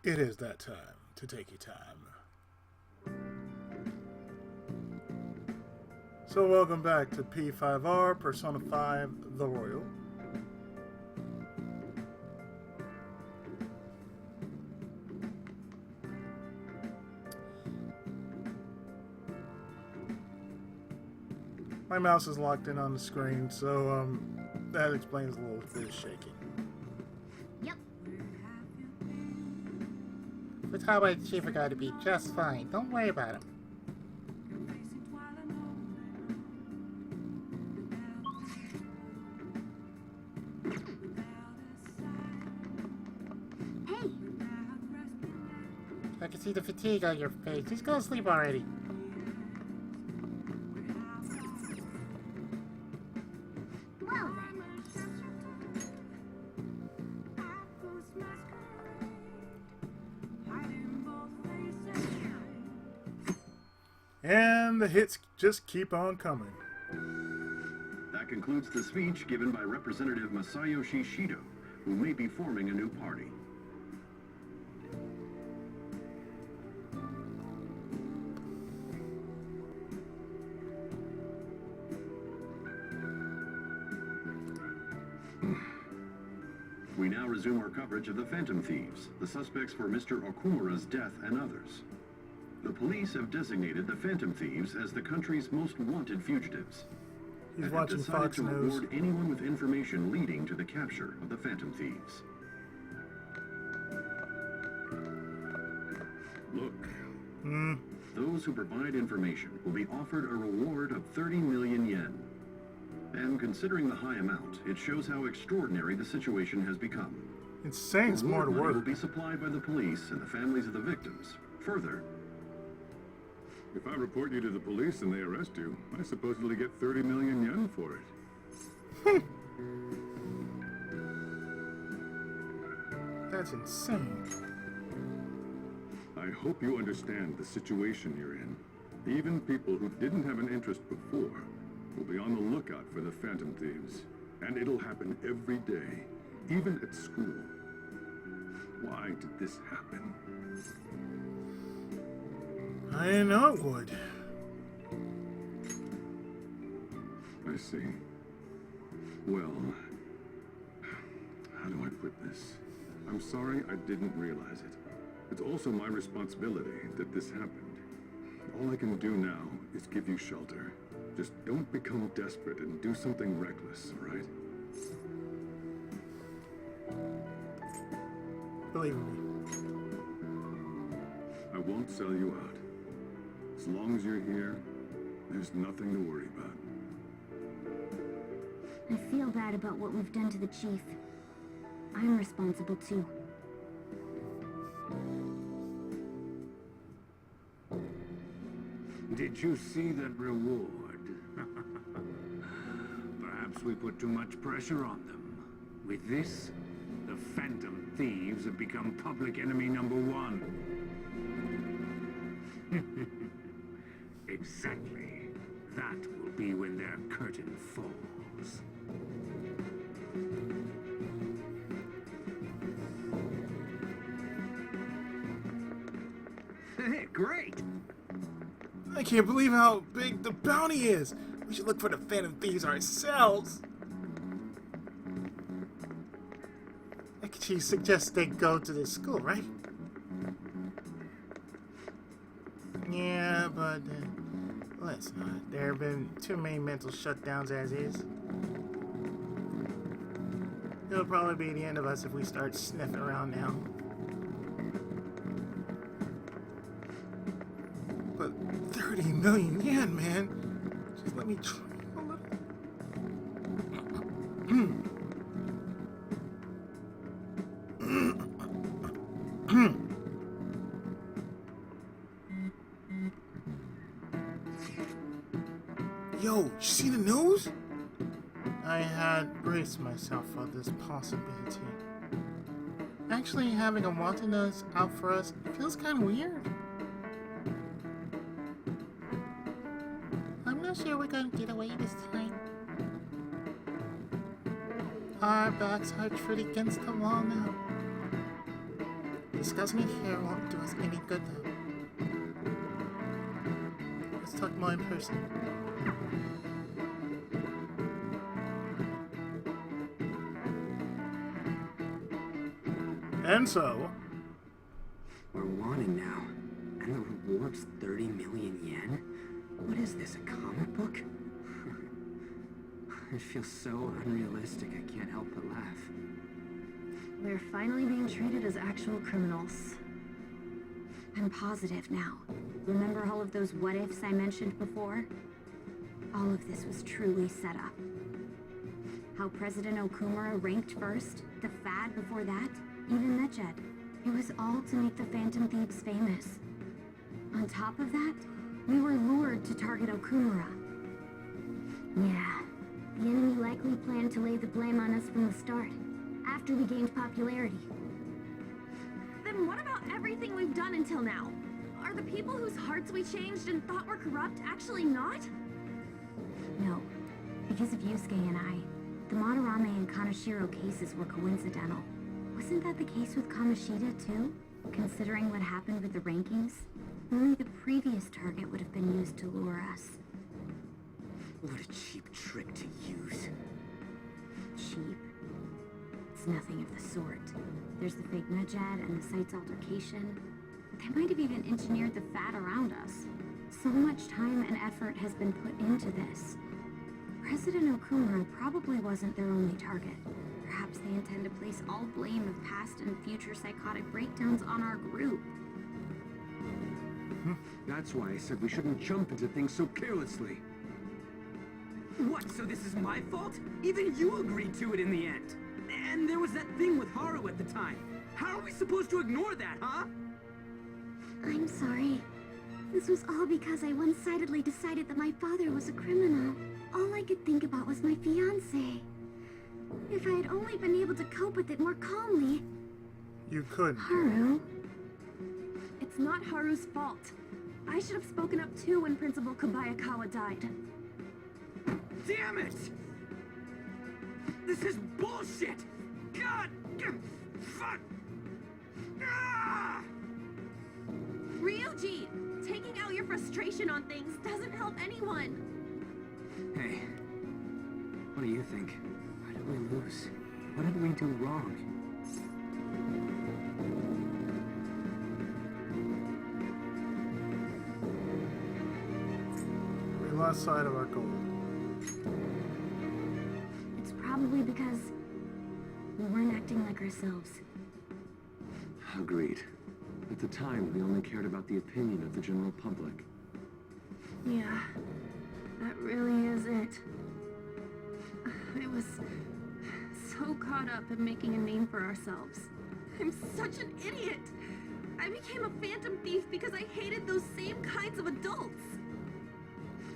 It is that time to take your time. So welcome back to P5R, Persona 5, The Royal. My mouse is locked in on the screen, so that explains a little bit of shaking. Yep. We tell my chief are going to be just fine. Don't worry about him. Hey. I can see the fatigue on your face. Just go to sleep already. Well And the hits just keep on coming. That concludes the speech given by Representative Masayoshi Shido, who may be forming a new party. We now resume our coverage of the Phantom Thieves, the suspects for Mr. Okumura's death and others. The police have designated the Phantom Thieves as the country's most wanted fugitives. He's And watching have decided Fox to News. reward anyone with information leading to the capture of the Phantom Thieves. Look. Those who provide information will be offered a reward of 30 million yen. And considering the high amount, it shows how extraordinary the situation has become. Insane, it's more to Reward money will work. be supplied by the police and the families of the victims. Further, If I report you to the police and they arrest you, I supposedly get 30 million yen for it. That's insane. I hope you understand the situation you're in. Even people who didn't have an interest before will be on the lookout for the Phantom Thieves. And it'll happen every day, even at school. Why did this happen? I didn't know it would. I see. Well, how do I put this? I'm sorry I didn't realize it. It's also my responsibility that this happened. All I can do now is give you shelter. Just don't become desperate and do something reckless, all right? Believe me. I won't sell you out. As long as you're here, there's nothing to worry about. I feel bad about what we've done to the chief. I'm responsible too. Did you see that reward? Perhaps we put too much pressure on them. With this, the Phantom Thieves have become public enemy #1. Exactly. That will be when their curtain falls. Hey, great! I can't believe how big the bounty is. We should look for the Phantom Thieves ourselves. She suggests they go to this school, right? Yeah, but let's not. There have been too many mental shutdowns as is. It'll probably be the end of us if we start sniffing around now. But 30 million yen, man. Just let me try a little. Yo, you see the news? I had braced myself for this possibility. Actually, having a wanted notice out for us feels kind of weird. I'm not sure we're going to get away this time. Our backs are truly against the wall now. Discussing it here won't do us any good, though. Let's talk more in person. And so, We're wanted now, and the reward's 30 million yen? What is this, a comic book? It feels so unrealistic, I can't help but laugh. We're finally being treated as actual criminals. I'm positive now. Remember all of those what-ifs I mentioned before? All of this was truly set up. How President Okumura ranked first, the Fad before that, even Medjed. It was all to make the Phantom Thieves famous. On top of that, we were lured to target Okumura. Yeah, the enemy likely planned to lay the blame on us from the start, after we gained popularity. Then what about everything we've done until now? Are the people whose hearts we changed and thought were corrupt actually not? No, because of Yusuke and I, the Madarame and Kaneshiro cases were coincidental. Wasn't that the case with Kamoshida too? Considering what happened with the rankings, only the previous target would have been used to lure us. What a cheap trick to use. Cheap? It's nothing of the sort. There's the fake Medjed and the site's altercation. They might have even engineered the Fad around us. So much time and effort has been put into this. President Okumura probably wasn't their only target. Perhaps they intend to place all blame of past and future psychotic breakdowns on our group. That's why I said we shouldn't jump into things so carelessly. What, so this is my fault? Even you agreed to it in the end. And there was that thing with Haru at the time. How are we supposed to ignore that, huh? I'm sorry. This was all because I one-sidedly decided that my father was a criminal. All I could think about was my fiancé. If I had only been able to cope with it more calmly... you couldn't. Haru? It's not Haru's fault. I should have spoken up too when Principal Kobayakawa died. Damn it! This is bullshit! God! Fuck! Ah! Ryuji! Taking out your frustration on things doesn't help anyone! Hey, what do you think? Why did we lose? What did we do wrong? We lost sight of our goal. It's probably because we weren't acting like ourselves. Agreed. At the time, we only cared about the opinion of the general public. Yeah, that really is it. I was so caught up in making a name for ourselves. I'm such an idiot! I became a phantom thief because I hated those same kinds of adults!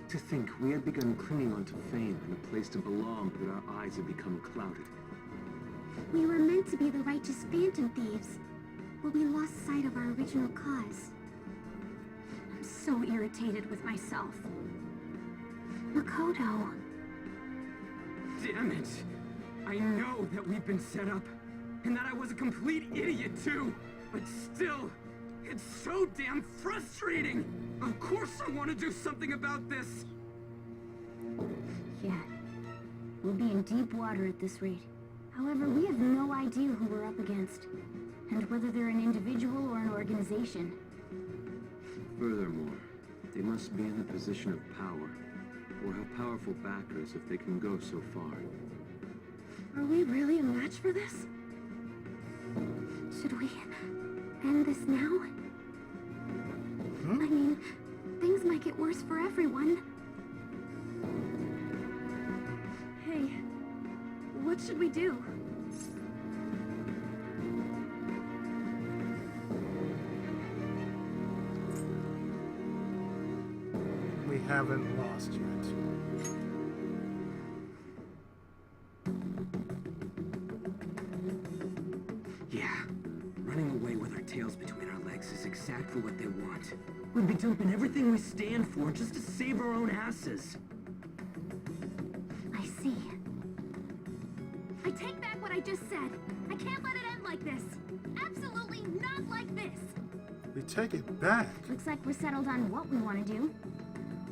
To think we had begun clinging onto fame and a place to belong, but our eyes had become clouded. We were meant to be the righteous phantom thieves, but we lost sight of our original cause. I'm so irritated with myself. Makoto. Damn it! I know that we've been set up, and that I was a complete idiot too, but still, it's so damn frustrating! Of course I want to do something about this! Yeah. We'll be in deep water at this rate. However, we have no idea who we're up against, and whether they're an individual or an organization. Furthermore, they must be in a position of power, or have powerful backers if they can go so far. Are we really a match for this? Should we end this now? I mean, things might get worse for everyone. Hey, what should we do? We haven't lost yet. Yeah, running away with our tails between our legs is exactly what they want. We'd be dumping everything we stand for just to save our own asses. I see. I take back what I just said. I can't let it end like this. Absolutely not like We take it back. Looks like we're settled on what we want to do.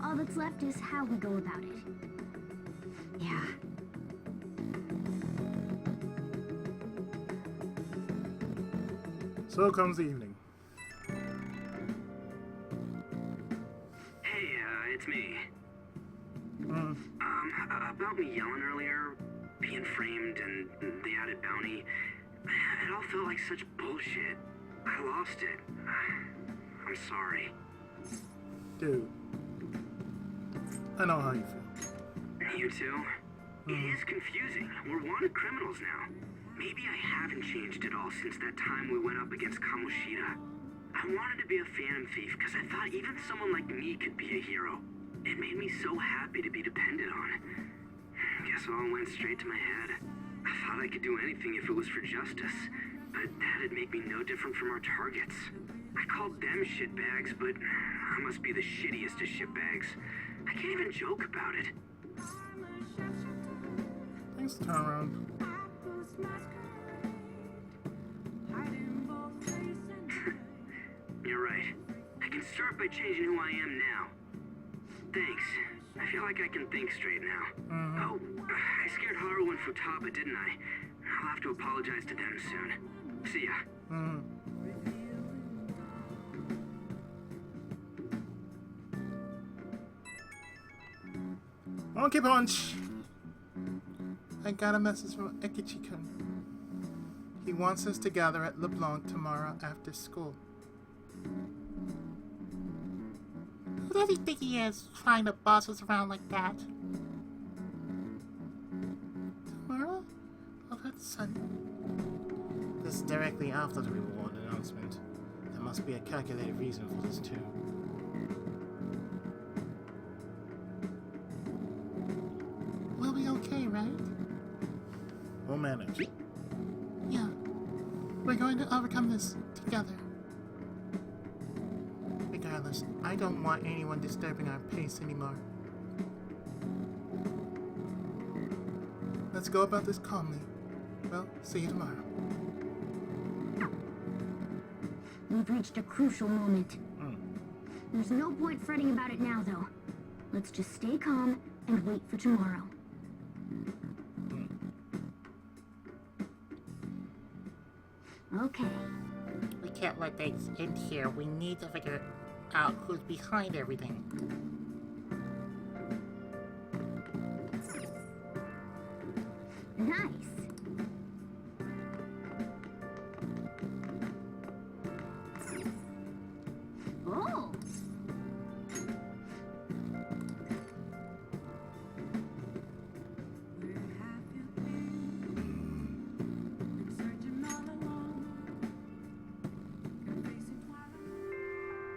All that's left is how we go about it. Yeah. So comes the evening. Hey, it's me. Hmm. About me yelling earlier, being framed, and the added bounty, it all felt like such bullshit. I lost it. I'm sorry. Dude. I know how you feel. You too? It is confusing. We're wanted criminals now. Maybe I haven't changed at all since that time we went up against Kamoshida. I wanted to be a phantom thief because I thought even someone like me could be a hero. It made me so happy to be depended on. Guess it all went straight to my head. I thought I could do anything if it was for justice, but that'd make me no different from our targets. I called them shitbags, but I must be the shittiest of shitbags. I can't even joke about it. Thanks, turn around. You're right. I can start by changing who I am now. Thanks. I feel like I can think straight now. Oh, I scared Haru and Futaba, didn't I? I'll have to apologize to them soon. See ya. Monkey punch! I got a message from Ekichi-kun. He wants us to gather at LeBlanc tomorrow after school. Who does he think he is, trying to boss us around like that? Tomorrow? Oh, that's sudden. This is directly after the reward announcement. There must be a calculated reason for this too. We'll be okay, right? We'll manage. Yeah. We're going to overcome this together. Regardless, I don't want anyone disturbing our pace anymore. Let's go about this calmly. Well, see you tomorrow. We've reached a crucial moment. There's no point fretting about it now, though. Let's just stay calm and wait for tomorrow. Okay. We can't let things end here. We need to figure out who's behind everything. Nice. Oh.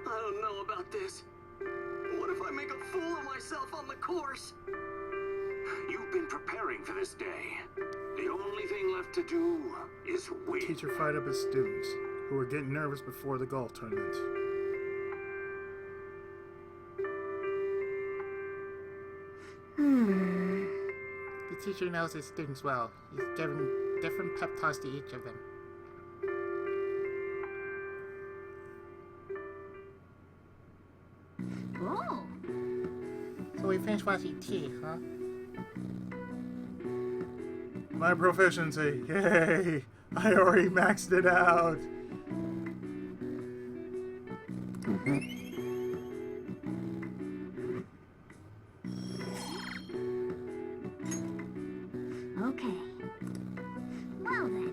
I don't know about this. What if I make a fool of myself on the course? You've been preparing for this day. The only thing left to do is win. Teacher fired up his students, who were getting nervous before the golf tournament. The teacher knows his students well. He's giving different pep talks to each of them. Oh. So we finished watching T, huh? My proficiency. Yay! I already maxed it out. Okay. Well then.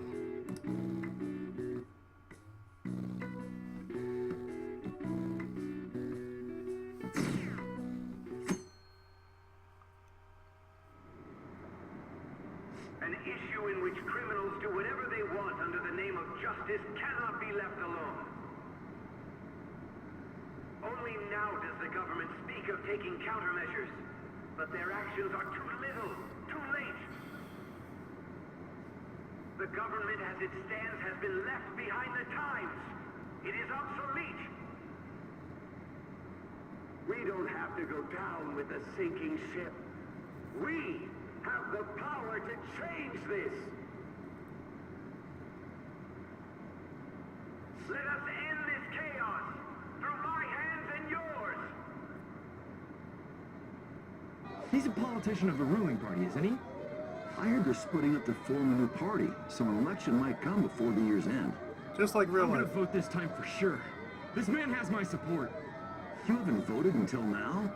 An issue in which criminals do whatever they want under the name of justice cannot be left alone. Only now does the government speak of taking countermeasures, but their actions are too little, too late. The government as it stands has been left behind the times. It is obsolete. We don't have to go down with a sinking ship. We have the power to change this. Let us end this chaos. He's a politician of the ruling party, isn't he? I heard they're splitting up to form a new party, so an election might come before the year's end. Just like real I'm gonna life. vote this time for sure. This man has my support. You haven't voted until now?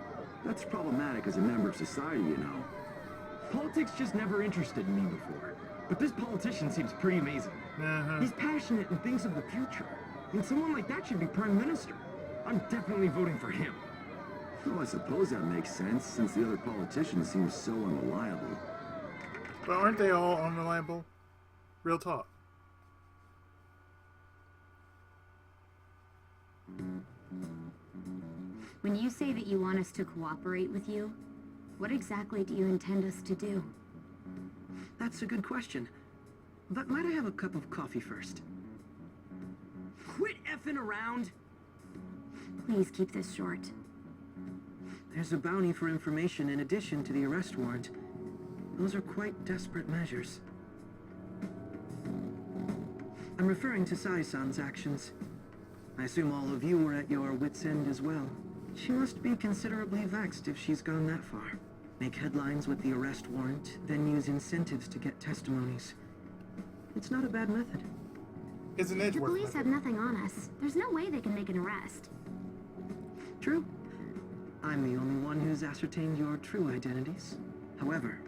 That's problematic as a member of society, you know. Politics just never interested me before. But this politician seems pretty amazing. He's passionate and thinks of the future. And someone like that should be prime minister. I'm definitely voting for him. Well, I suppose that makes sense, since the other politicians seem so unreliable. But aren't they all unreliable? Real talk. When you say that you want us to cooperate with you, what exactly do you intend us to do? That's a good question. But might I have a cup of coffee first? Quit effing around! Please keep this short. There's a bounty for information in addition to the arrest warrant. Those are quite desperate measures. I'm referring to Sai-san's actions. I assume all of you were at your wits' end as well. She must be considerably vexed if she's gone that far. Make headlines with the arrest warrant, then use incentives to get testimonies. It's not a bad method. It's an The Edgeworth police have method. nothing on us. There's no way they can make an arrest. True. I'm the only one who's ascertained your true identities. However,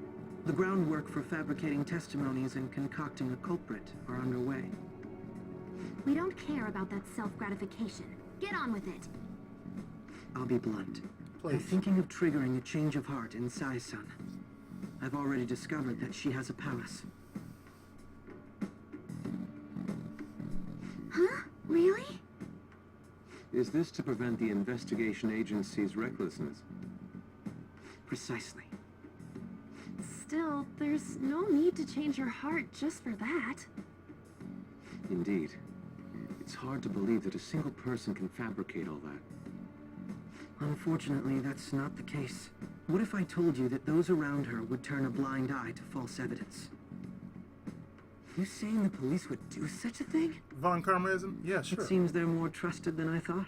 the groundwork for fabricating testimonies and concocting a culprit are underway. We don't care about that self-gratification. Get on with it. I'll be blunt. I'm Please. thinking of triggering a change of heart in Sai-san. I've already discovered that she has a palace. Huh? Really? Is this to prevent the investigation agency's recklessness? Precisely. Still, there's no need to change her heart just for that. Indeed. It's hard to believe that a single person can fabricate all that. Unfortunately, that's not the case. What if I told you that those around her would turn a blind eye to false evidence? You saying the police would do such a thing? Von Karmaism? Yeah, sure. It seems they're more trusted than I thought.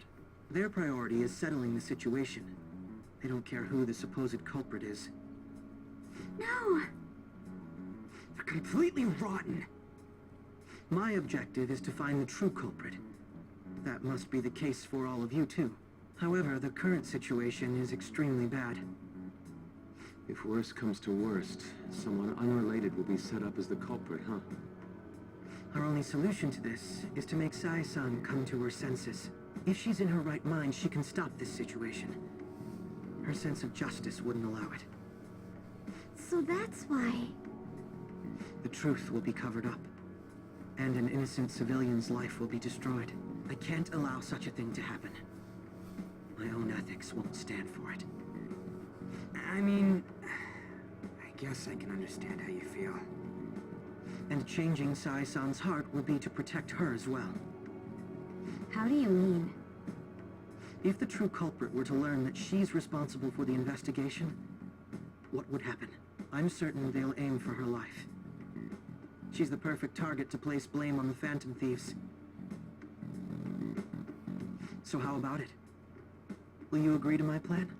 Their priority is settling the situation. They don't care who the supposed culprit is. No. They're completely rotten! My objective is to find the true culprit. That must be the case for all of you, too. However, the current situation is extremely bad. If worst comes to worst, someone unrelated will be set up as the culprit, huh? Our only solution to this is to make Sai-san come to her senses. If she's in her right mind, she can stop this situation. Her sense of justice wouldn't allow it. So that's why. The truth will be covered up, and an innocent civilian's life will be destroyed. I can't allow such a thing to happen. My own ethics won't stand for it. I mean, I guess I can understand how you feel. And changing Sai-san's heart will be to protect her as well. How do you mean? If the true culprit were to learn that she's responsible for the investigation, what would happen? I'm certain they'll aim for her life. She's the perfect target to place blame on the Phantom Thieves. So how about it? Will you agree to my plan?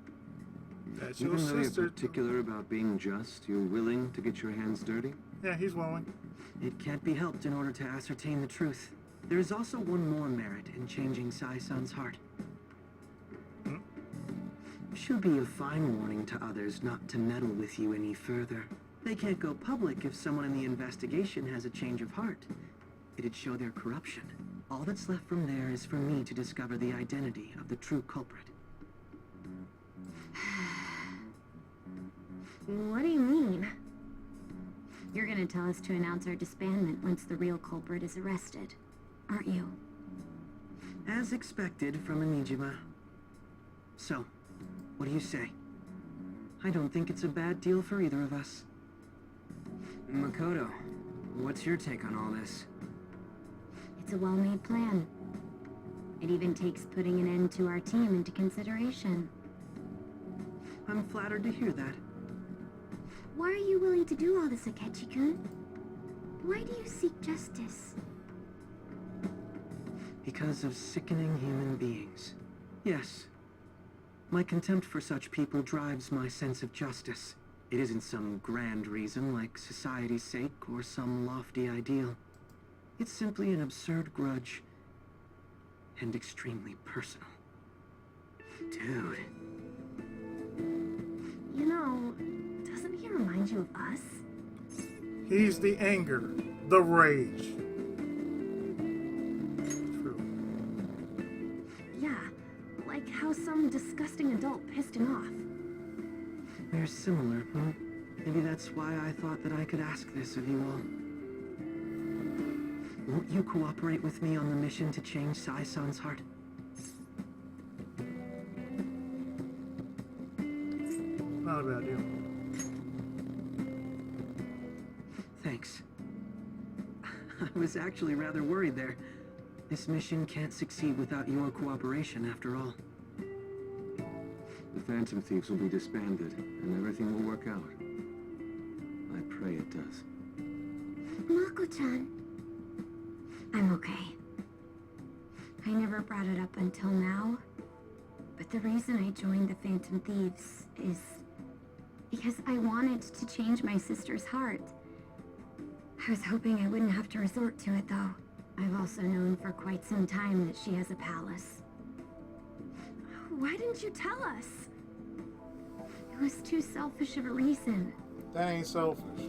That's your Even though you're sister. particular about being just, you're willing to get your hands dirty? Yeah, he's willing. It can't be helped in order to ascertain the truth. There is also one more merit in changing Sai-san's heart. Should be a fine warning to others not to meddle with you any further. They can't go public if someone in the investigation has a change of heart. It'd show their corruption. All that's left from there is for me to discover the identity of the true culprit. What do you mean? You're gonna tell us to announce our disbandment once the real culprit is arrested, aren't you? As expected from a Niijma. So, what do you say? I don't think it's a bad deal for either of us. Makoto, what's your take on all this? It's a well-made plan. It even takes putting an end to our team into consideration. I'm flattered to hear that. Why are you willing to do all this, Akechi-kun? Why do you seek justice? Because of sickening human beings. Yes. My contempt for such people drives my sense of justice. It isn't some grand reason like society's sake or some lofty ideal. It's simply an absurd grudge. And extremely personal. Dude. You know, doesn't he remind you of us? He's the anger, the rage. True. Yeah, like how some disgusting adult pissed him off. We're similar, huh? Maybe that's why I thought that I could ask this of you all. Won't you cooperate with me on the mission to change Sai-san's heart? Not a bad deal. Thanks. I was actually rather worried there. This mission can't succeed without your cooperation, after all. The Phantom Thieves will be disbanded, and everything will work out. I pray it does. Mako-chan. I'm okay. I never brought it up until now, but the reason I joined the Phantom Thieves is because I wanted to change my sister's heart. I was hoping I wouldn't have to resort to it, though. I've also known for quite some time that she has a palace. Why didn't you tell us? It was too selfish of a reason. That ain't selfish.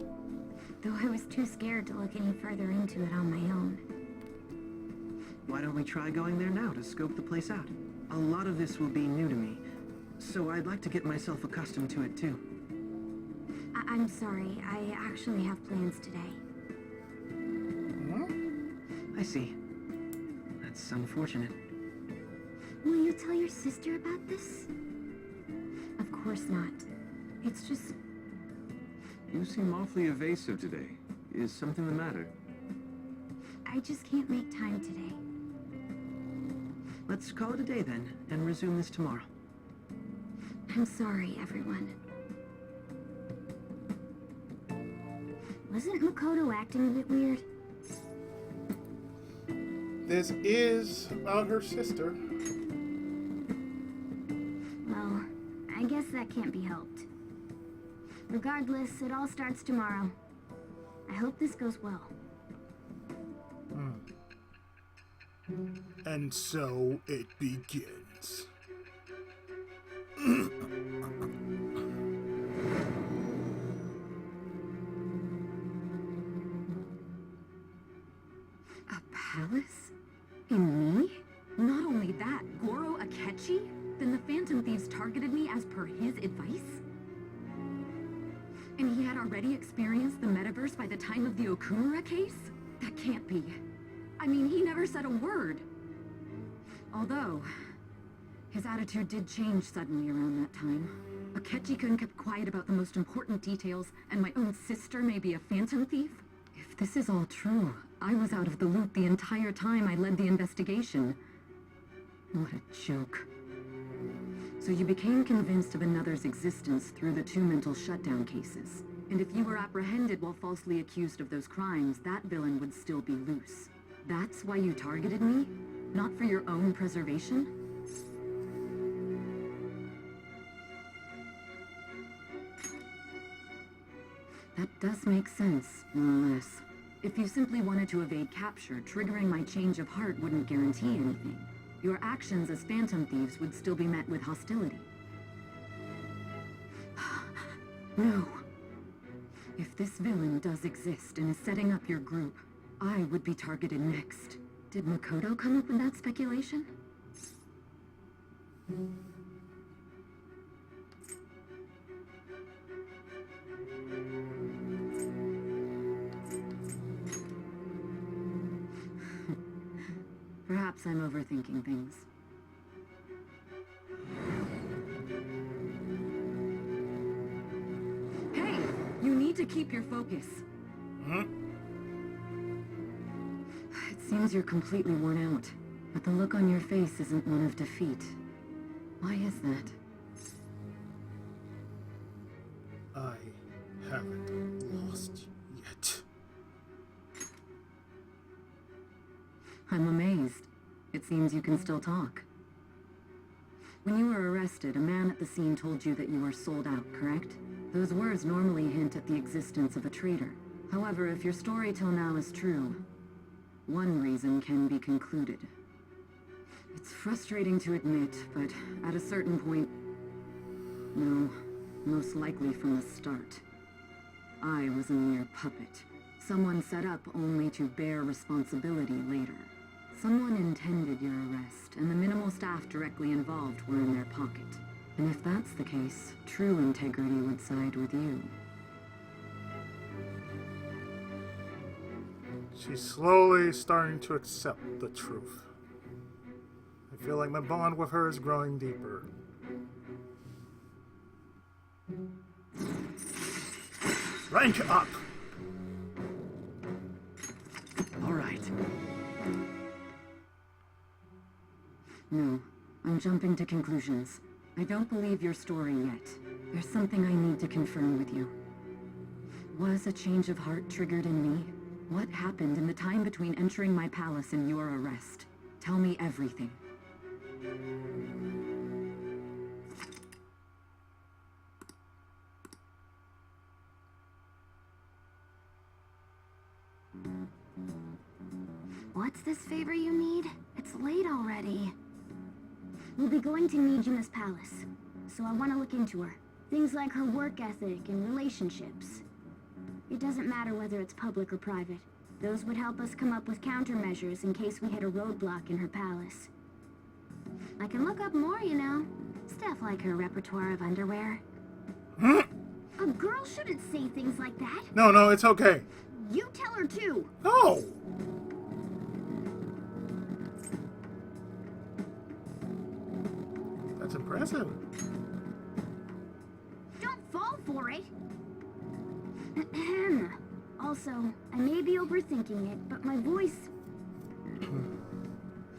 Though I was too scared to look any further into it on my own. Why don't we try going there now to scope the place out? A lot of this will be new to me, so I'd like to get myself accustomed to it too. I'm sorry, I actually have plans today. I see. That's unfortunate. Will you tell your sister about this? Of course not. It's just... You seem awfully evasive today. Is something the matter? I just can't make time today. Let's call it a day then, and resume this tomorrow. I'm sorry, everyone. Wasn't Makoto acting a bit weird? This is about her sister. Well, I guess that can't be helped. Regardless, it all starts tomorrow. I hope this goes well. And so it begins. A palace? In me? Not only that, Goro Akechi? Then the Phantom Thieves targeted me as per his advice? And he had already experienced the metaverse by the time of the Okumura case? That can't be. I mean, he never said a word. Although, his attitude did change suddenly around that time. Akechi-kun kept quiet about the most important details, and my own sister may be a Phantom Thief? If this is all true, I was out of the loop the entire time I led the investigation. What a joke. So you became convinced of another's existence through the 2 mental shutdown cases. And if you were apprehended while falsely accused of those crimes, that villain would still be loose. That's why you targeted me? Not for your own preservation? That does make sense, more or less. If you simply wanted to evade capture, triggering my change of heart wouldn't guarantee anything. Your actions as Phantom Thieves would still be met with hostility. No. If this villain does exist and is setting up your group, I would be targeted next. Did Makoto come up with that speculation? Perhaps I'm overthinking things. Hey! You need to keep your focus. It seems you're completely worn out, but the look on your face isn't one of defeat. Why is that? I haven't lost yet. I'm amazed. It seems you can still talk. When you were arrested, a man at the scene told you that you were sold out, correct? Those words normally hint at the existence of a traitor. However, if your story till now is true, one reason can be concluded. It's frustrating to admit, but at a certain point... No, most likely from the start. I was a mere puppet. Someone set up only to bear responsibility later. Someone intended your arrest, and the minimal staff directly involved were in their pocket. And if that's the case, true integrity would side with you. She's slowly starting to accept the truth. I feel like my bond with her is growing deeper. Rank up! All right. No, I'm jumping to conclusions. I don't believe your story yet. There's something I need to confirm with you. Was a change of heart triggered in me? What happened in the time between entering my palace and your arrest? Tell me everything. What's this favor you need? It's late already. We'll be going to Niijma's palace, so I want to look into her. Things like her work ethic and relationships. It doesn't matter whether it's public or private. Those would help us come up with countermeasures in case we hit a roadblock in her palace. I can look up more, you know. Stuff like her repertoire of underwear. A girl shouldn't say things like that. No, it's okay. You tell her too. No! That's impressive. Don't fall for it. Also, I may be overthinking it, but my voice...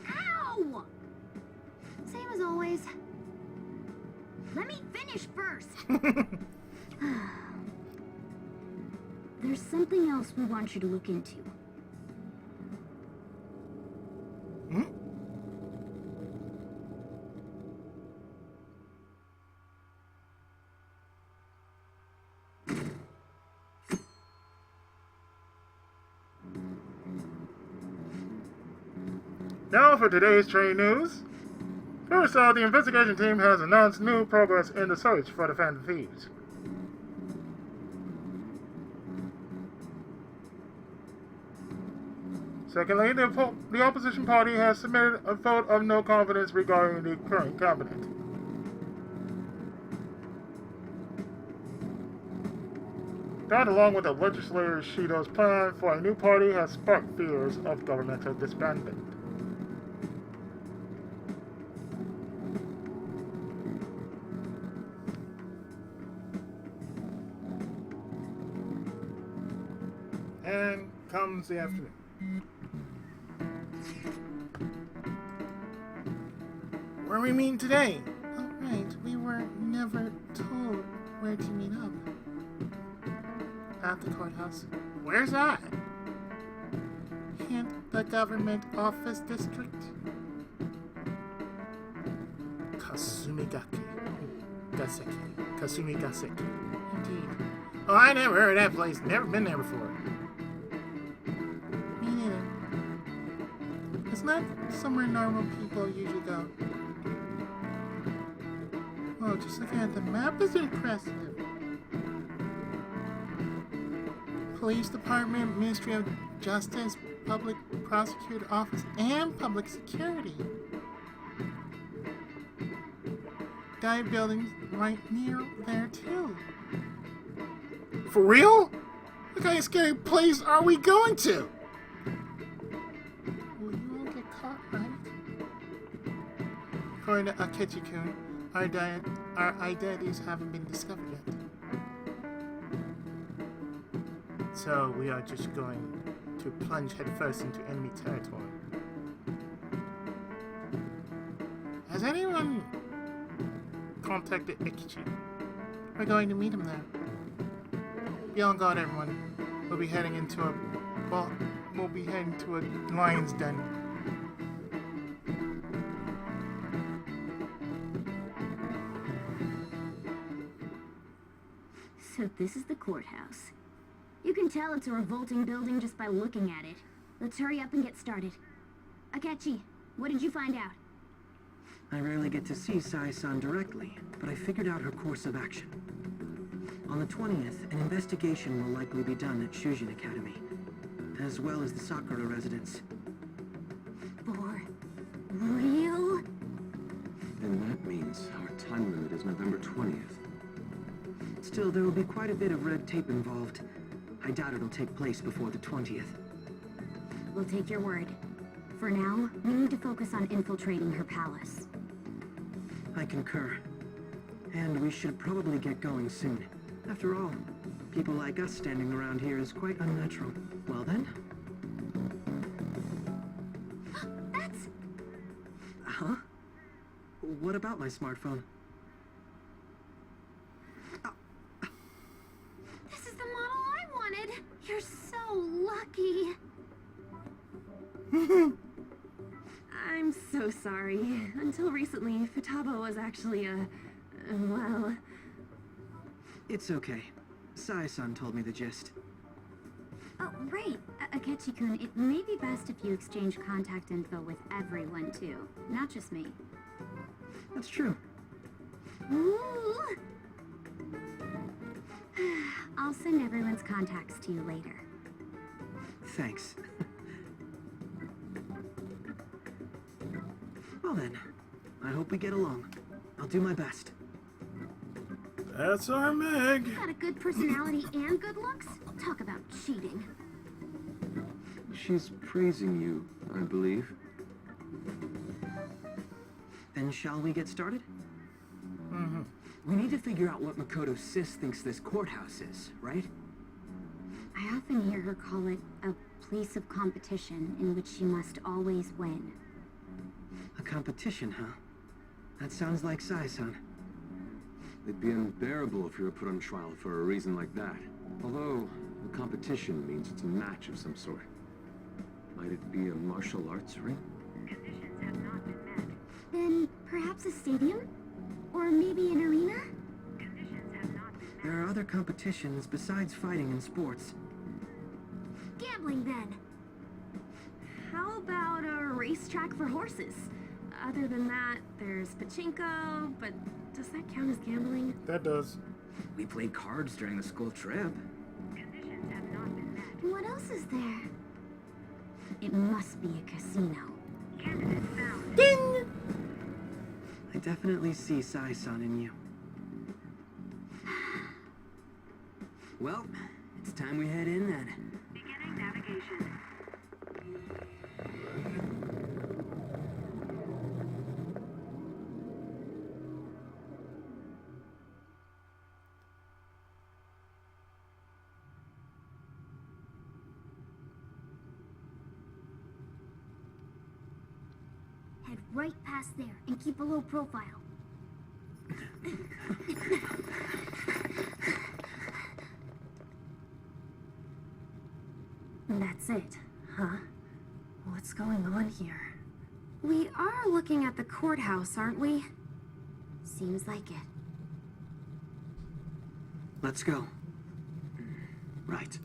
Ow! Same as always. Let me finish first. There's something else we want you to look into. Now for today's train news. First off, the investigation team has announced new progress in the search for the Phantom Thieves. Secondly, the opposition party has submitted a vote of no confidence regarding the current cabinet. That, along with the legislator Shido's plan for a new party, has sparked fears of governmental disbandment. And comes the afternoon. Where we meet today? Oh, right, we were never told where to meet up. At the courthouse. Where's that? Hint, the government office district. Kasumigaki. Gaseki. Kasumigaseki. Indeed. Oh, I never heard of that place. Never been there before. Me neither. It's not somewhere normal people usually go. Oh, just looking at the map is impressive. Police Department, Ministry of Justice, Public Prosecutor Office, and Public Security. Dive buildings right near there too. For real? What kind of scary place are we going to? Well, you won't get caught, right? According to Akechi-kun, our identities haven't been discovered yet. So we are just going to plunge headfirst into enemy territory. Has anyone contacted Ikichi? We're going to meet him there. Be on guard, everyone. We'll be heading into a lion's den. So this is the courthouse. You can tell it's a revolting building just by looking at it. Let's hurry up and get started. Akechi, what did you find out? I rarely get to see Sai-san directly, but I figured out her course of action. On the 20th, an investigation will likely be done at Shujin Academy, as well as the Sakura residence. For real? Then that means our time limit is November 20th. Still, there will be quite a bit of red tape involved. I doubt it'll take place before the 20th. We'll take your word. For now, we need to focus on infiltrating her palace. I concur. And we should probably get going soon. After all, people like us standing around here is quite unnatural. Well then? That's... Huh? What about my smartphone? This is the model I wanted! You're so lucky! I'm so sorry. Until recently, Futaba was actually well... It's okay. Sai-san told me the gist. Oh, right. Akechi-kun, it may be best if you exchange contact info with everyone, too. Not just me. That's true. Ooh. I'll send everyone's contacts to you later. Thanks. Well then, I hope we get along. I'll do my best. That's our Meg. Got a good personality and good looks? Talk about cheating. She's praising you, I believe. Then shall we get started? We need to figure out what Makoto Sis thinks this courthouse is, right? I often hear her call it a place of competition in which she must always win. A competition, huh? That sounds like Sai-san. It'd be unbearable if you were put on trial for a reason like that. Although, the competition means it's a match of some sort. Might it be a martial arts ring? Conditions have not been met. Then perhaps a stadium? Or maybe an arena? Conditions have not been met. There are other competitions besides fighting and sports. Gambling, then. How about a racetrack for horses? Other than that, there's pachinko, but does that count as gambling? That does. We played cards during the school trip. Conditions have not been met. What else is there? It must be a casino. Candidate found. Ding! I definitely see Sai-san in you. Well, it's time we head in then. Beginning navigation. Head right past there and keep a low profile. That's it, huh? What's going on here? We are looking at the courthouse, aren't we? Seems like it. Let's go. Right.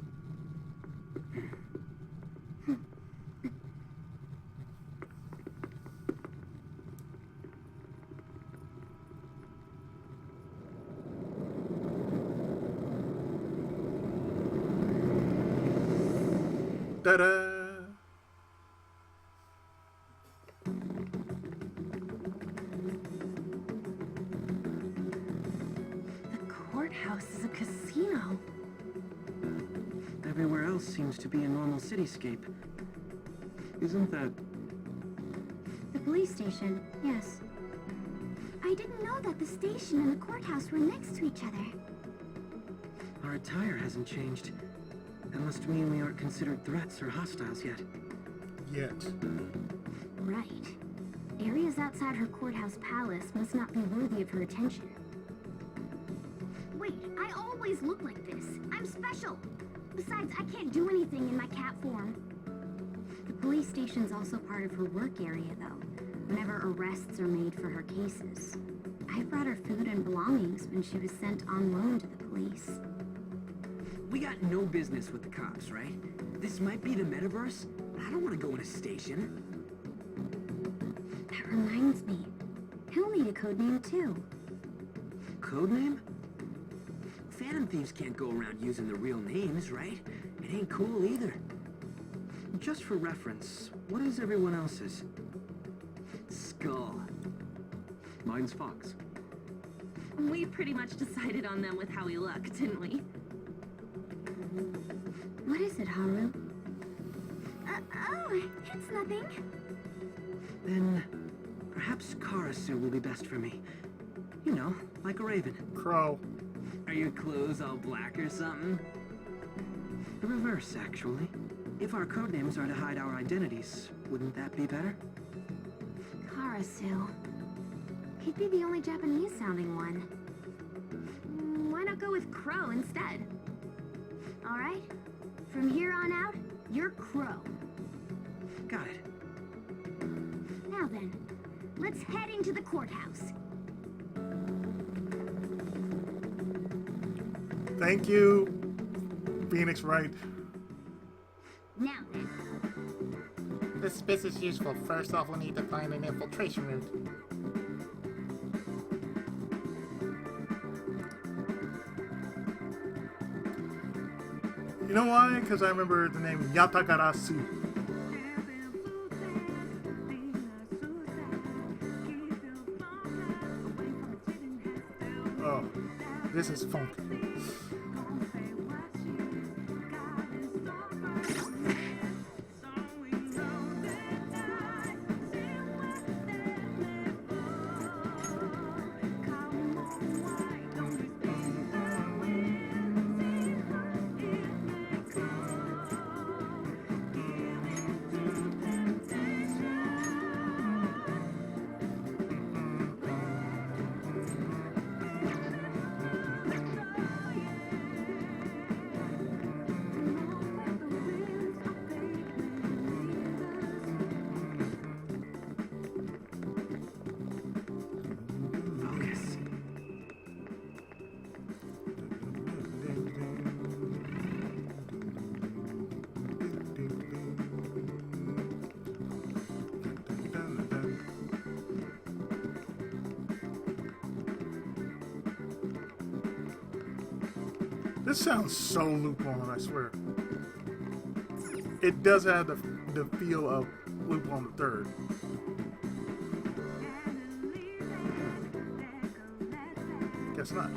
Ta-da! The courthouse is a casino. Everywhere else seems to be a normal cityscape. Isn't that... The police station, yes. I didn't know that the station and the courthouse were next to each other. Our attire hasn't changed. That must mean we aren't considered threats or hostiles yet. Yet. Right. Areas outside her courthouse palace must not be worthy of her attention. Wait, I always look like this. I'm special. Besides, I can't do anything in my cat form. The police station's also part of her work area, though, whenever arrests are made for her cases. I brought her food and belongings when she was sent on loan to the police. we got no business with the cops, right? This might be the metaverse, but I don't want to go in a station. That reminds me. He'll need a code name too. Codename? Phantom thieves can't go around using their real names, right? It ain't cool either. Just for reference, what is everyone else's? Skull. Mine's Fox. We pretty much decided on them with how we look, didn't we? What is it, Haru? Oh, it's nothing. Then perhaps Karasu will be best for me. You know, like a raven. Crow. Are your clothes all black or something? The reverse, actually. If our codenames are to hide our identities, wouldn't that be better? Karasu. He'd be the only Japanese-sounding one. Why not go with Crow instead? All right? From here on out, you're Crow. Got it. Now then, let's head into the courthouse. Thank you, Phoenix Wright. Now then. This bit is useful. First off, we'll need to find an infiltration route. You know why? Because I remember the name Yatagarasu. Oh, this is funk. This sounds so Lupin, I swear. It does have the feel of Lupin the Third. Guess not.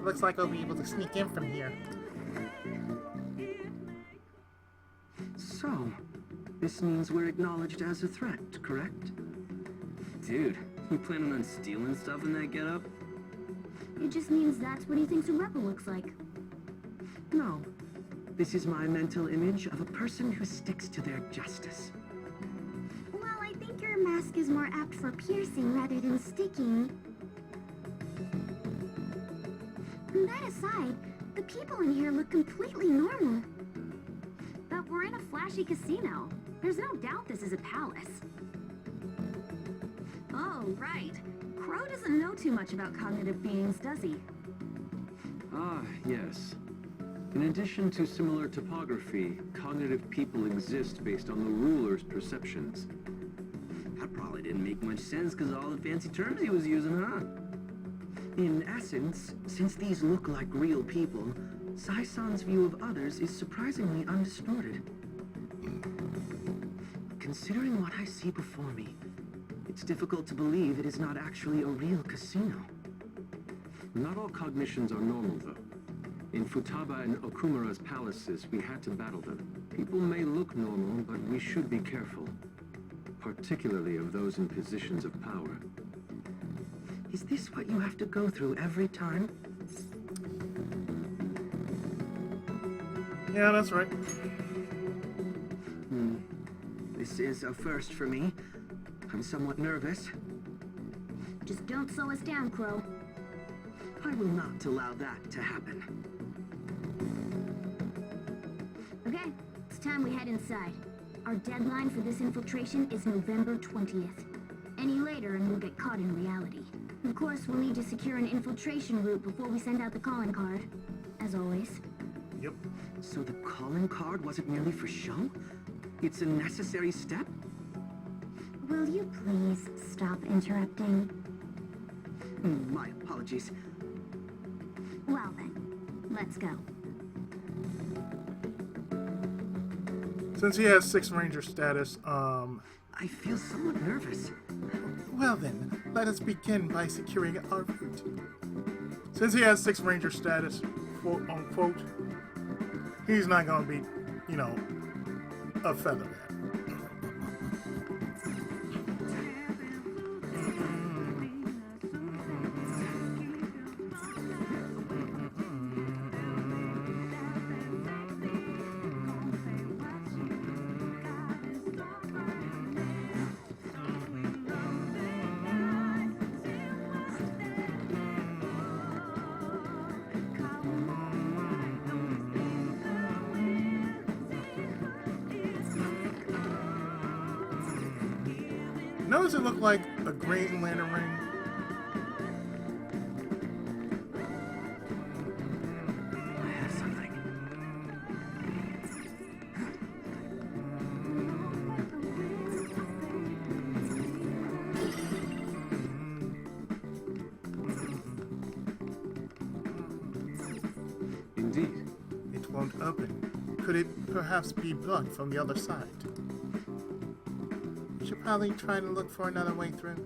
Looks like I'll be able to sneak in from here. So, this means we're acknowledged as a threat, correct? Dude, you planning on stealing stuff in that getup? It just means that's what he thinks a rebel looks like. No. This is my mental image of a person who sticks to their justice. Well, I think your mask is more apt for piercing rather than sticking. That aside, the people in here look completely normal. But we're in a flashy casino. There's no doubt this is a palace. Oh, right. Crow doesn't know too much about cognitive beings, does he? Ah, yes. In addition to similar topography, cognitive people exist based on the ruler's perceptions. That probably didn't make much sense because of all the fancy terms he was using, huh? In essence, since these look like real people, Sai-san's view of others is surprisingly undistorted. Considering what I see before me, it's difficult to believe it is not actually a real casino. Not all cognitions are normal, though. In Futaba and Okumura's palaces, we had to battle them. People may look normal, but we should be careful. Particularly of those in positions of power. Is this what you have to go through every time? Yeah, that's right. This is a first for me. I'm somewhat nervous. Just don't slow us down, Crow. I will not allow that to happen. Okay, it's time we head inside. Our deadline for this infiltration is November 20th. Any later and we'll get caught in reality. Of course, we'll need to secure an infiltration route before we send out the calling card. As always. Yep. So the calling card wasn't merely for show? It's a necessary step? Will you please stop interrupting? My apologies. Well then, let's go. Since he has 6th Ranger status, I feel somewhat nervous. well then, let us begin by securing our route. Since he has 6th Ranger status, quote unquote, he's not gonna be, you know, a featherhead. Notice it looked like a Green Lantern ring. I have something. Indeed. It won't open. Could it perhaps be blocked from the other side? We should probably try to look for another way through.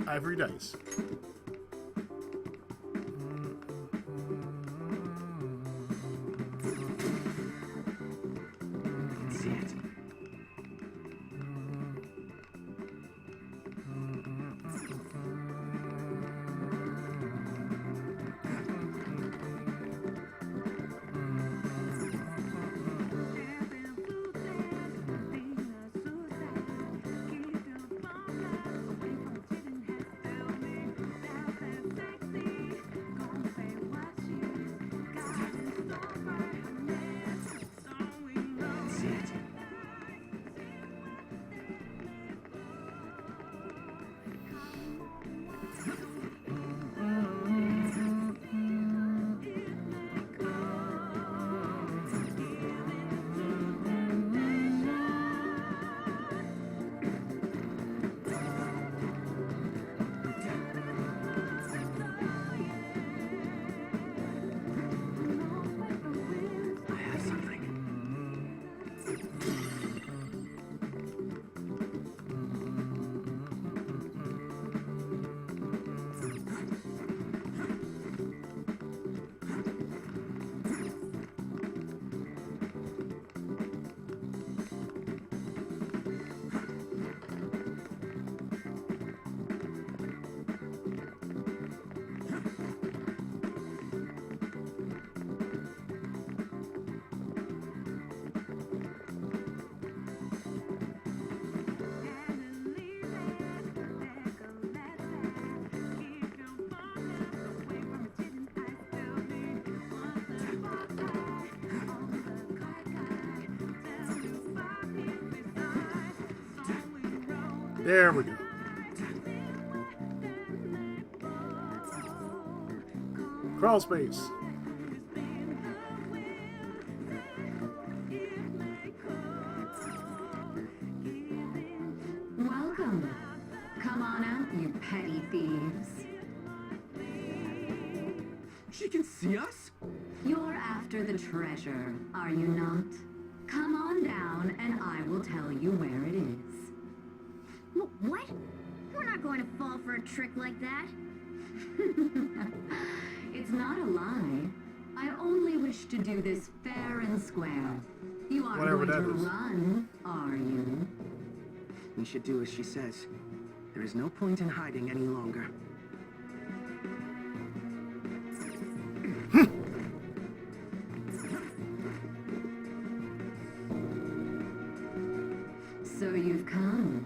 Ivory dice. See it. There we go. Crawl space. Welcome. Come on out, you petty thieves. She can see us? You're after the treasure, are you not? Come on down and I will tell you where it is. What? We're not going to fall for a trick like that. It's not a lie. I only wish to do this fair and square. You aren't Whatever going to that is. run, are you? We should do as she says. There is no point in hiding any longer. So you've come.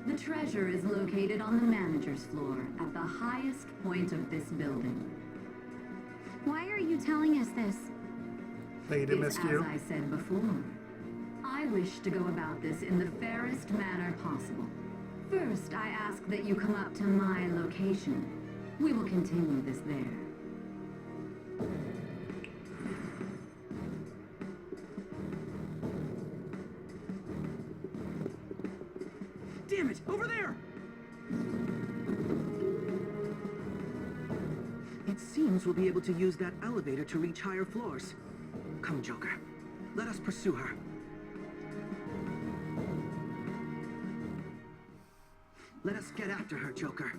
The treasure is located on the manager's floor at the highest point of this building. Why are you telling us this? Lady It's Miss Q. as I said before. I wish to go about this in the fairest manner possible. First, I ask that you come up to my location. We will continue this there. Damn it, over there! It seems we'll be able to use that elevator to reach higher floors. Come, Joker. Let us pursue her. Let us get after her, Joker.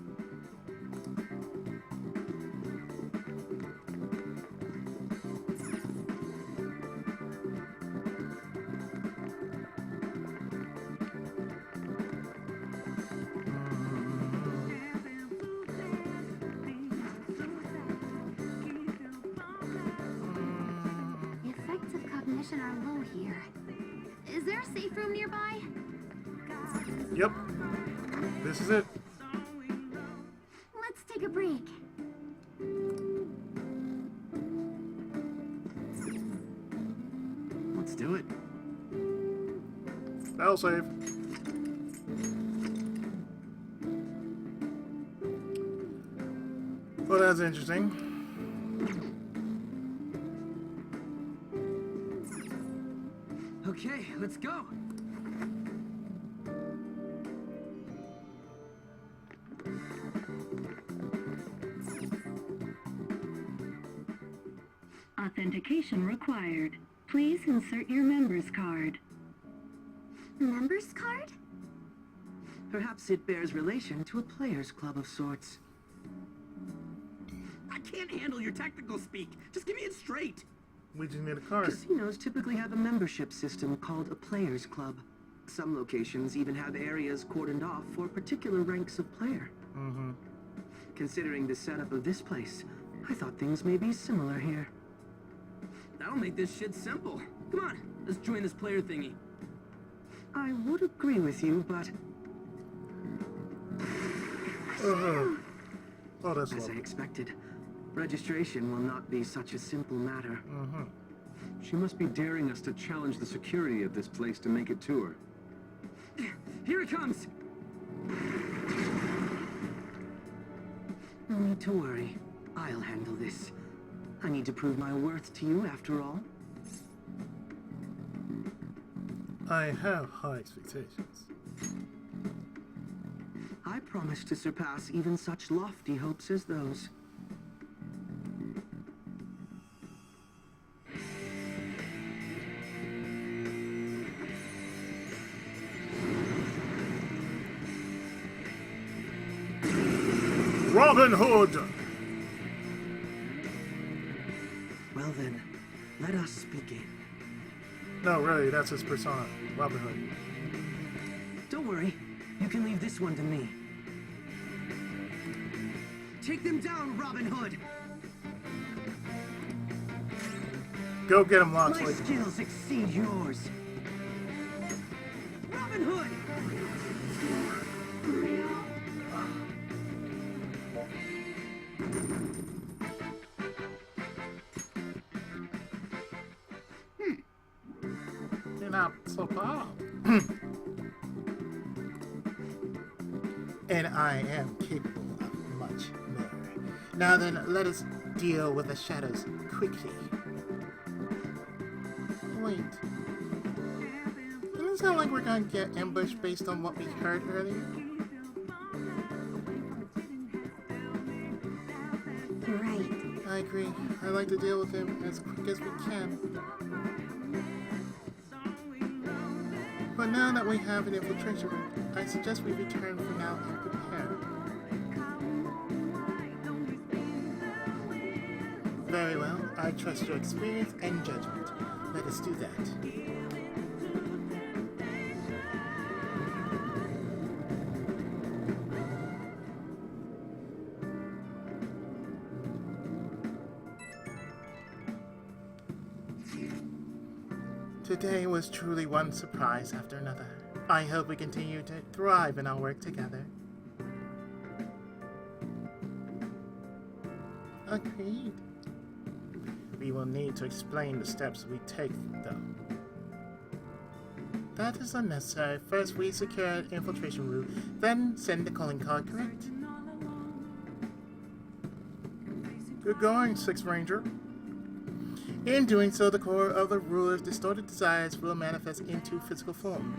The effects of cognition are low here. Is there a safe room nearby? Yep. This is it. Let's take a break. Let's do it. That'll save. Well, that's interesting. Okay, let's go. Authentication required. Please insert your member's card. Member's card? Perhaps it bears relation to a players' club of sorts. I can't handle your technical speak. Just give me it straight. We just need a card. Casinos typically have a membership system called a players' club. Some locations even have areas cordoned off for particular ranks of player. Mm-hmm. Considering the setup of this place, I thought things may be similar here. That'll make this shit simple. Come on, let's join this player thingy. I would agree with you, but Oh, that's as I lovely. expected, registration will not be such a simple matter. Mm-hmm. She must be daring us to challenge the security of this place to make it to her. Here it comes. No need to worry. I'll handle this. I need to prove my worth to you, after all. I have high expectations. I promise to surpass even such lofty hopes as those. Robin Hood! Well then, let us begin. No, really, that's his persona. Robin Hood. Don't worry, you can leave this one to me. Take them down, Robin Hood! Go get him, My Locksley. skills exceed yours. Robin Hood! You're not so calm. And I am capable of much more. Now then, let us deal with the shadows quickly. Wait. Doesn't it sound like we're gonna get ambushed based on what we heard earlier? You're right. I agree. I like to deal with him as quick as we can. But now that we have an infiltration route, I suggest we return for now and prepare. Very well. I trust your experience and judgment. Let us do that. Today was truly one surprise after another. I hope we continue to thrive in our work together. Agreed. We will need to explain the steps we take, though. That is unnecessary. First, we secure an infiltration route, then send the calling card, correct? Good going, Sixth Ranger. In doing so, the core of the ruler's distorted desires will manifest into physical form.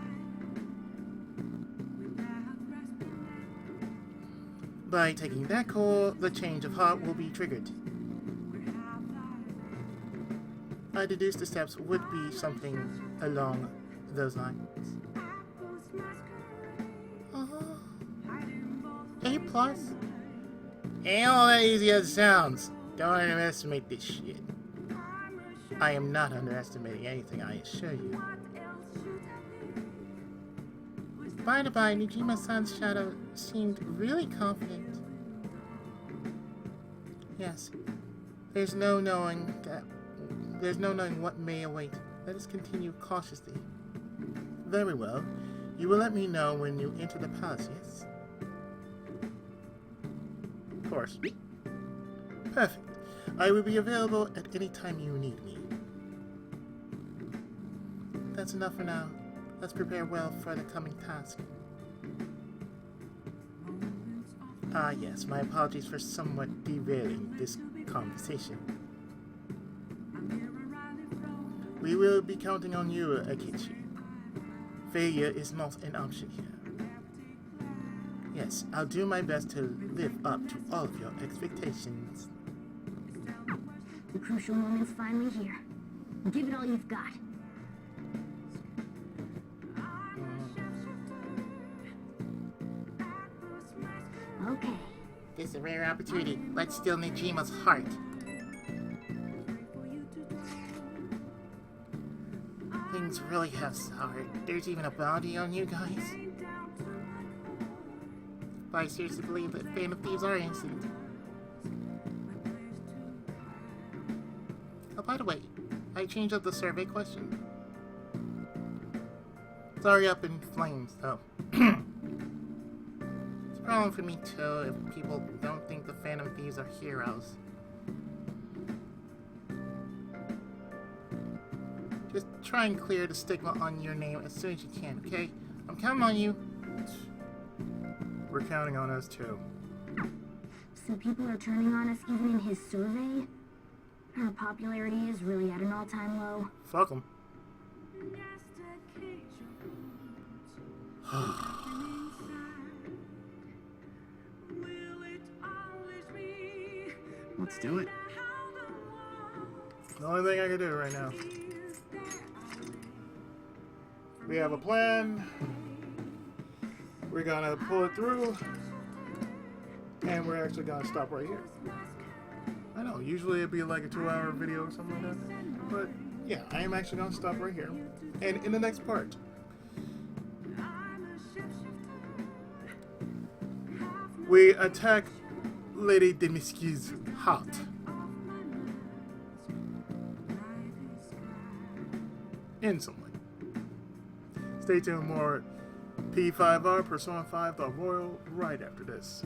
By taking that core, the change of heart will be triggered. I deduce the steps would be something along those lines. A plus? Ain't all that easy as it sounds. Don't underestimate this shit. I am not underestimating anything, I assure you. By the by, Niijima-san's shadow seemed really confident. Yes, there's no knowing what may await. Let us continue cautiously. Very well. You will let me know when you enter the palace, yes? Of course. Perfect. I will be available at any time you need me. That's enough for now. Let's prepare well for the coming task. Yes, my apologies for somewhat derailing this conversation. We will be counting on you, Akechi. Failure is not an option here. Yes, I'll do my best to live up to all of your expectations. The crucial moment's finally here. Give it all you've got. Okay. This is a rare opportunity. Let's steal Niijima's heart. Things really have soured. There's even a bounty on you guys. But I seriously believe that Phantom Thieves are innocent. Oh, by the way, I changed up the survey question. It's already up in flames, though. It's a problem for me, too, if people don't think the Phantom Thieves are heroes. Just try and clear the stigma on your name as soon as you can, okay? I'm counting on you. We're counting on us, too. So people are turning on us even in his survey? Our popularity is really at an all-time low. Fuck them. Let's do it. The only thing I can do right now. We have a plan. We're gonna pull it through. And we're actually gonna stop right here. I know, usually it'd be like a 2-hour video or something like that. But yeah, I am actually gonna stop right here. And in the next part, we attack Lady Demiski's heart. In some way. Stay tuned, more P5R Persona 5 The Royal right after this.